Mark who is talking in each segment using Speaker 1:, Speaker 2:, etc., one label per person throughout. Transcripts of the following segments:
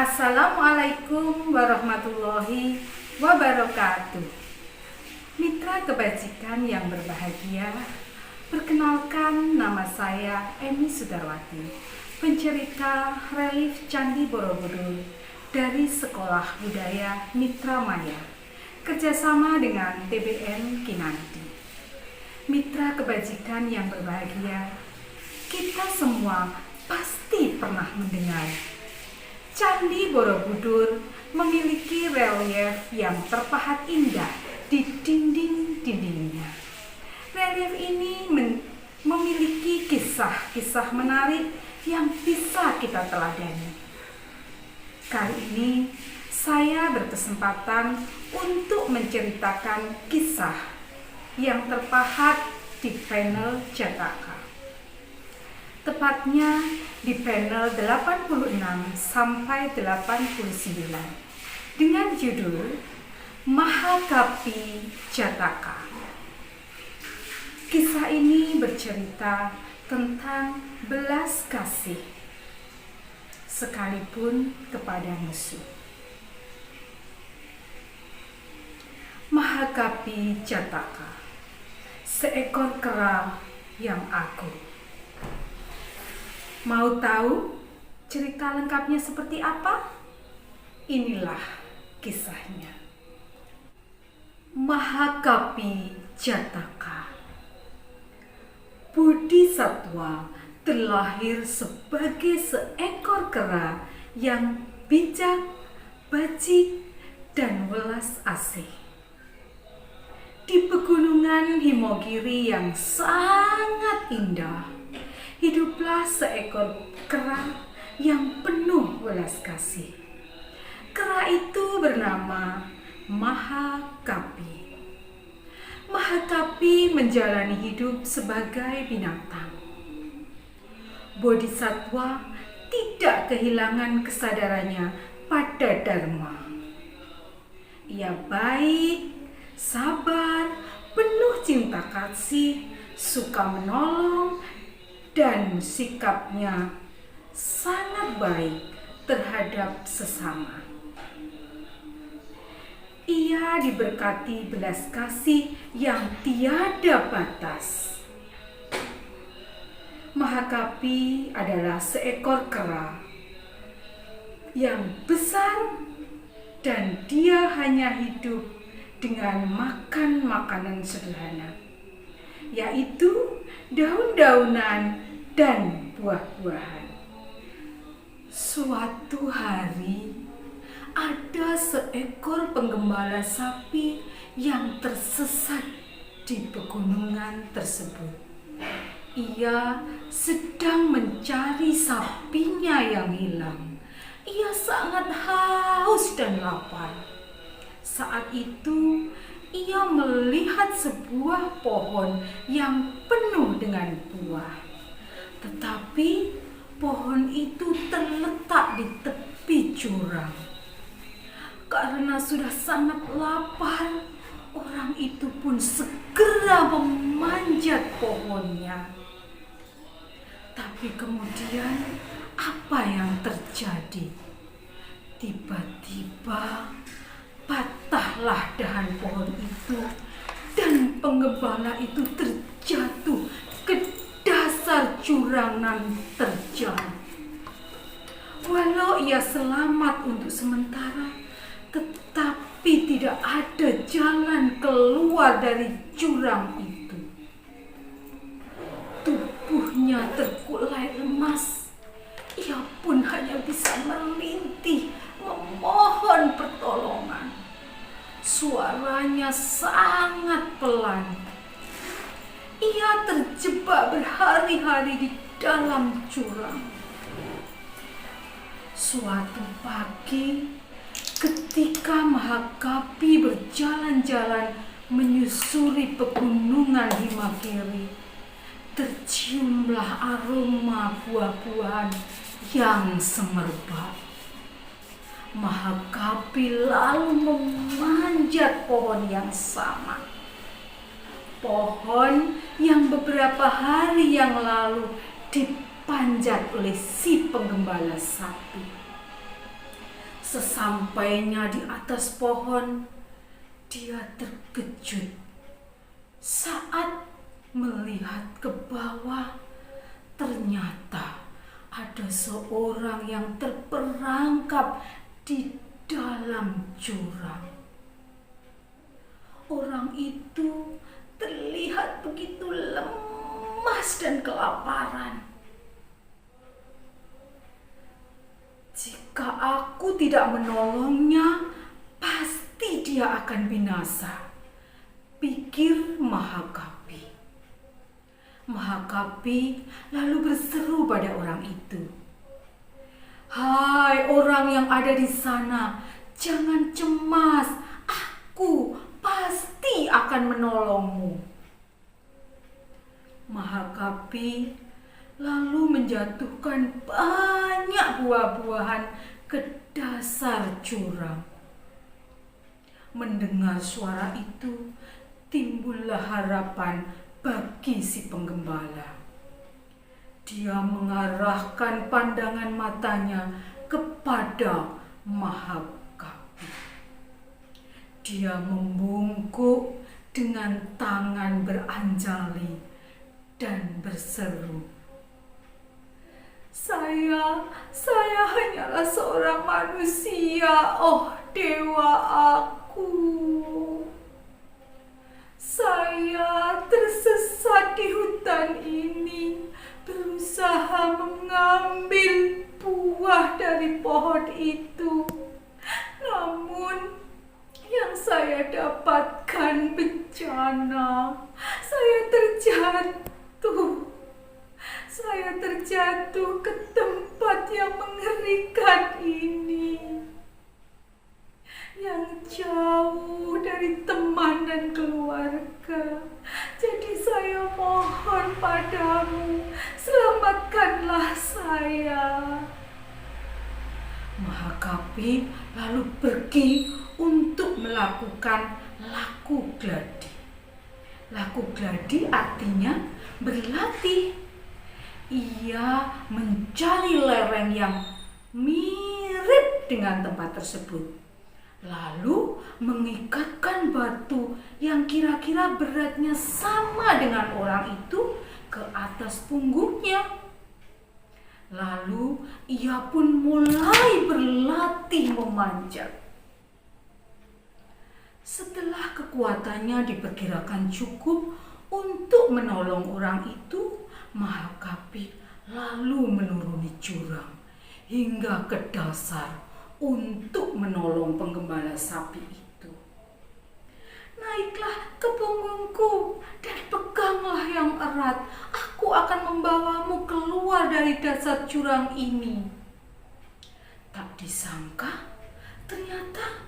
Speaker 1: Assalamualaikum warahmatullahi wabarakatuh. Mitra kebajikan yang berbahagia, perkenalkan nama saya Emi Sudarwati, pencerita relief Candi Borobudur dari Sekolah Budaya Mitra Maya, kerjasama dengan TBN Kinanti. Mitra kebajikan yang berbahagia, kita semua pasti pernah mendengar Candi Borobudur memiliki relief yang terpahat indah di dinding-dindingnya. Relief ini memiliki kisah-kisah menarik yang bisa kita teladani. Kali ini saya berkesempatan untuk menceritakan kisah yang terpahat di panel cetaka. Tepatnya di panel 86 sampai 89 dengan judul Mahakapi Jataka. Kisah ini bercerita tentang belas kasih sekalipun kepada musuh. Mahakapi Jataka, seekor kera yang agung. Mau tahu cerita lengkapnya seperti apa? Inilah kisahnya. Mahakapi Jataka. Bodhisatwa terlahir sebagai seekor kera yang bijak, bajik, dan welas asih. Di pegunungan Himogiri yang sangat indah, hiduplah seekor kera yang penuh welas kasih. Kera itu bernama Mahakapi. Mahakapi menjalani hidup sebagai binatang. Bodhisatwa tidak kehilangan kesadarannya pada dharma. Ia baik, sabar, penuh cinta kasih, suka menolong, dan sikapnya sangat baik terhadap sesama. Ia diberkati belas kasih yang tiada batas. Mahakapi adalah seekor kera yang besar dan dia hanya hidup dengan makan makanan sederhana, yaitu daun-daunan dan buah-buahan. Suatu hari, ada seekor penggembala sapi yang tersesat di pegunungan tersebut. Ia sedang mencari sapinya yang hilang. Ia sangat haus dan lapar. Saat itu, ia melihat sebuah pohon yang penuh dengan buah. Tetapi pohon itu terletak di tepi jurang. Karena sudah sangat lapar, orang itu pun segera memanjat pohonnya. Tapi kemudian apa yang terjadi? Tiba-tiba patahlah dahan pohon itu dan penggembala itu terjatuh ke dasar jurang nan terjal. Walau ia selamat untuk sementara, tetapi tidak ada jalan keluar dari jurang itu. Tubuhnya terkulai lemas. Ia pun hanya bisa merintih memohon pertolongan. Suaranya sangat pelan. Ia terjebak berhari-hari di dalam jurang. Suatu pagi, ketika Mahakapi berjalan-jalan menyusuri pegunungan Himagiri, terciumlah aroma buah-buahan yang semerbak. Mahakapi lalu memanjat pohon yang sama. Pohon yang beberapa hari yang lalu dipanjat oleh si penggembala sapi. Sesampainya di atas pohon, dia terkejut saat melihat ke bawah. Ternyata ada seorang yang terperangkap di dalam jurang. Orang itu terlihat begitu lemas dan kelaparan. Jika aku tidak menolongnya, pasti dia akan binasa, pikir Mahakapi. Mahakapi lalu berseru pada orang itu, "Hai orang yang ada di sana, jangan cemas, aku pasti akan menolongmu." Mahakapi lalu menjatuhkan banyak buah-buahan ke dasar jurang. Mendengar suara itu, timbullah harapan bagi si penggembala. Dia mengarahkan pandangan matanya kepada Mahakapi. Dia membungkuk dengan tangan beranjali dan berseru, Saya hanyalah seorang manusia, oh dewa aku. Saya tersesat di hutan ini, berusaha mengambil buah dari pohon itu. Namun, yang saya dapatkan bencana. Saya terjatuh ke tempat yang mengerikan ini, yang jauh dari teman dan keluarga. Jadi saya mohon padamu, selamatkanlah saya. Mahakapi lalu pergi untuk melakukan laku gladi. Laku gladi artinya berlatih. Ia mencari lereng yang mirip dengan tempat tersebut, lalu mengikatkan batu yang kira-kira beratnya sama dengan orang itu ke atas punggungnya. Lalu ia pun mulai berlatih memanjat. Setelah kekuatannya diperkirakan cukup untuk menolong orang itu, Mahakapi lalu menuruni jurang hingga ke dasar untuk menolong penggembala sapi itu. "Naiklah ke punggungku dan peganglah yang erat. Aku akan membawamu keluar dari dasar jurang ini." Tak disangka, ternyata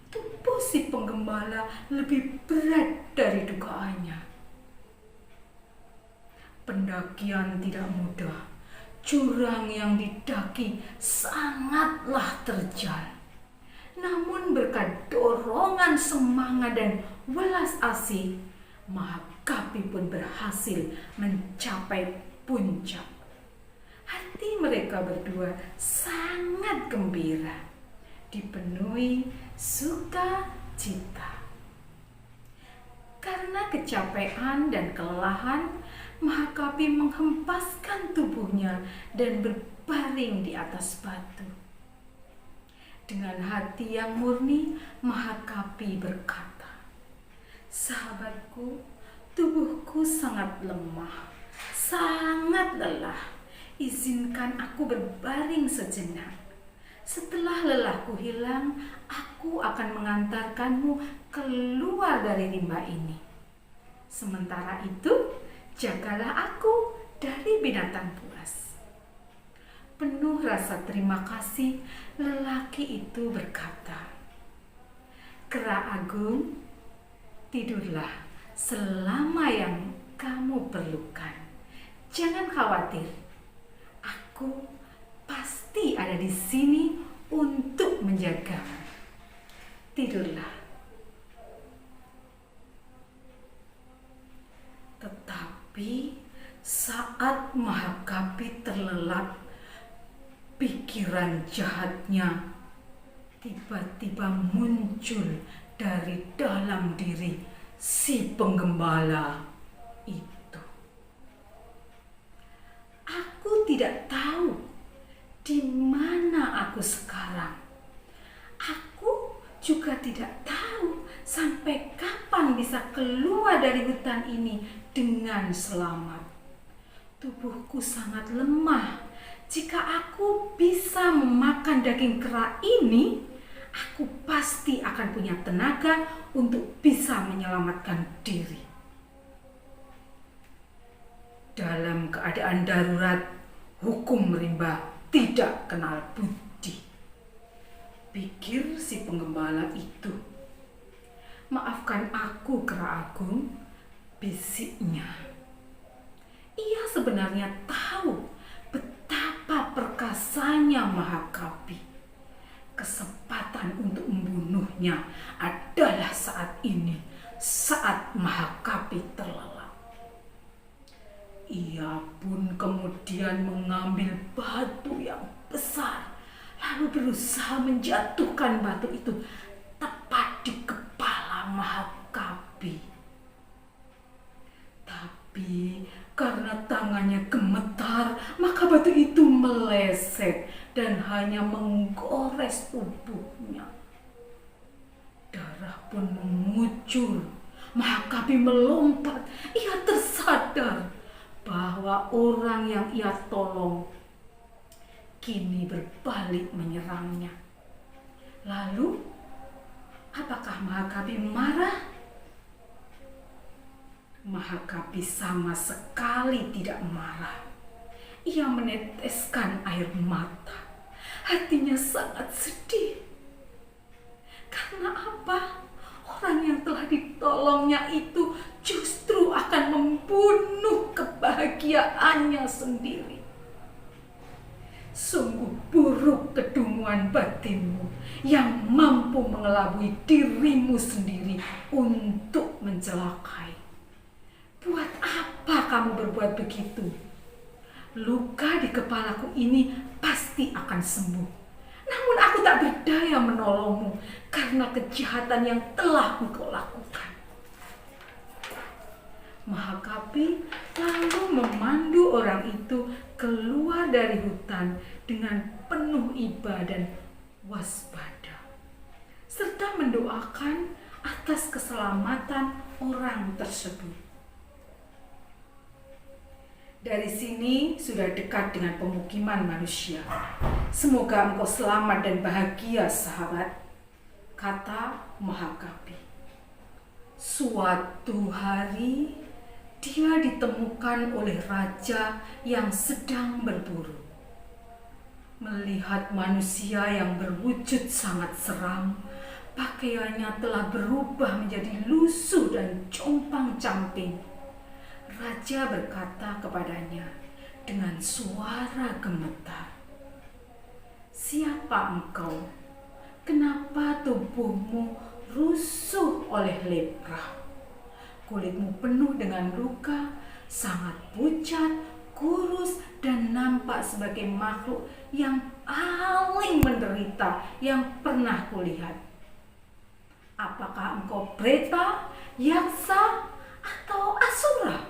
Speaker 1: tubuh si penggembala lebih berat dari dugaannya. Pendakian tidak mudah. Jurang yang didaki sangatlah terjal. Namun berkat dorongan semangat dan welas asih, Mahakapi pun berhasil mencapai puncak. Hati mereka berdua sangat gembira, dipenuhi sukacita. Karena kecapean dan kelelahan, Mahakapi menghempaskan tubuhnya dan berbaring di atas batu. Dengan hati yang murni, Mahakapi berkata, "Sahabatku, tubuhku sangat lemah, sangat lelah. Izinkan aku berbaring sejenak. Setelah lelahku hilang, aku akan mengantarkanmu keluar dari rimba ini. Sementara itu, jagalah aku dari binatang buas." Penuh rasa terima kasih, lelaki itu berkata, "Kera agung, tidurlah selama yang kamu perlukan. Jangan khawatir, aku pasti ada di sini untuk menjagamu. Tidurlah." Tetapi saat Mahakapi terlelap, pikiran jahatnya tiba-tiba muncul dari dalam diri si penggembala itu. Aku tidak tahu di mana aku sekarang. Aku juga tidak tahu sampai kapan bisa keluar dari hutan ini dengan selamat. Tubuhku sangat lemah. Jika aku bisa memakan daging kera ini, aku pasti akan punya tenaga untuk bisa menyelamatkan diri. Dalam keadaan darurat, hukum rimba tidak kenal budi, pikir si penggembala itu. Maafkan aku, Kera Agung, bisiknya. Ia sebenarnya tahu betapa perkasanya Mahakapi. Kesempatan untuk membunuhnya adalah saat ini, saat Mahakapi terlelap. Ia pun kemudian mengambil batu yang besar, lalu berusaha menjatuhkan batu itu tepat di kepala Mahakapi. Tapi karena tangannya gemetar, maka batu itu meleset dan hanya menggores tubuhnya. Darah pun mengucur. Mahakapi melompat. Ia tersadar bahwa orang yang ia tolong kini berbalik menyerangnya. Lalu, apakah Mahakapi marah? Mahakapi sama sekali tidak marah. Ia meneteskan air mata. Hatinya sangat sedih. Karena apa? Orang yang telah ditolongnya itu justru akan membunuh kebahagiaannya sendiri. Sungguh buruk kedunguan batinmu yang mampu mengelabui dirimu sendiri untuk mencelakai. Buat apa kamu berbuat begitu? Luka di kepalaku ini pasti akan sembuh. Namun aku tak berdaya menolongmu karena kejahatan yang telah engkau lakukan. Mahakapi lalu memandu orang itu keluar dari hutan dengan penuh iba dan waspada, serta mendoakan atas keselamatan orang tersebut. Dari sini sudah dekat dengan pemukiman manusia. Semoga engkau selamat dan bahagia, sahabat, kata Mahakapi. Suatu hari, dia ditemukan oleh raja yang sedang berburu. Melihat manusia yang berwujud sangat seram, pakaiannya telah berubah menjadi lusuh dan compang-camping. Raja berkata kepadanya dengan suara gemetar, "Siapa engkau? Kenapa tubuhmu rusuh oleh lepra? Kulitmu penuh dengan luka, sangat pucat, kurus, dan nampak sebagai makhluk yang paling menderita yang pernah kulihat. Apakah engkau Preta, Yaksa, atau Asura?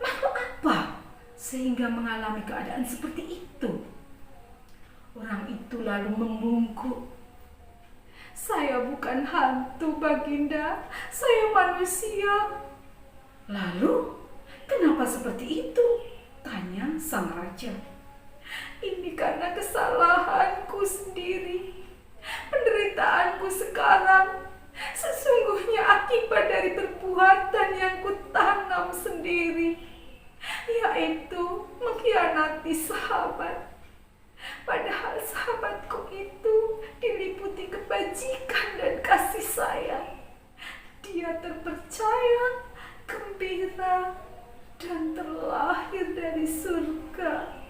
Speaker 1: Makhluk apa sehingga mengalami keadaan seperti itu?" Orang itu lalu membungkuk, "Saya bukan hantu, Baginda. Saya manusia." "Lalu, kenapa seperti itu?" tanya sang raja. "Ini karena kesalahanku sendiri. Penderitaanku sekarang sesungguhnya akibat dari perbuatan yang kutanam sendiri, yaitu mengkhianati sahabat. Padahal sahabatku itu diliputi kebajikan dan kasih sayang. Dia terpercaya, gembira, dan terlahir dari surga."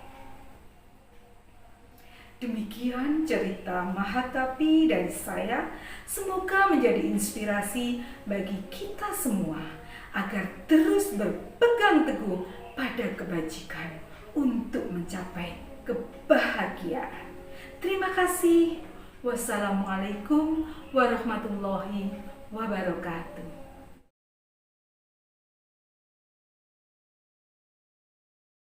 Speaker 1: Demikian cerita Mahakapi dari saya. Semoga menjadi inspirasi bagi kita semua agar terus berpegang teguh pada kebajikan untuk mencapai kebahagiaan. Terima kasih. Wassalamualaikum warahmatullahi wabarakatuh.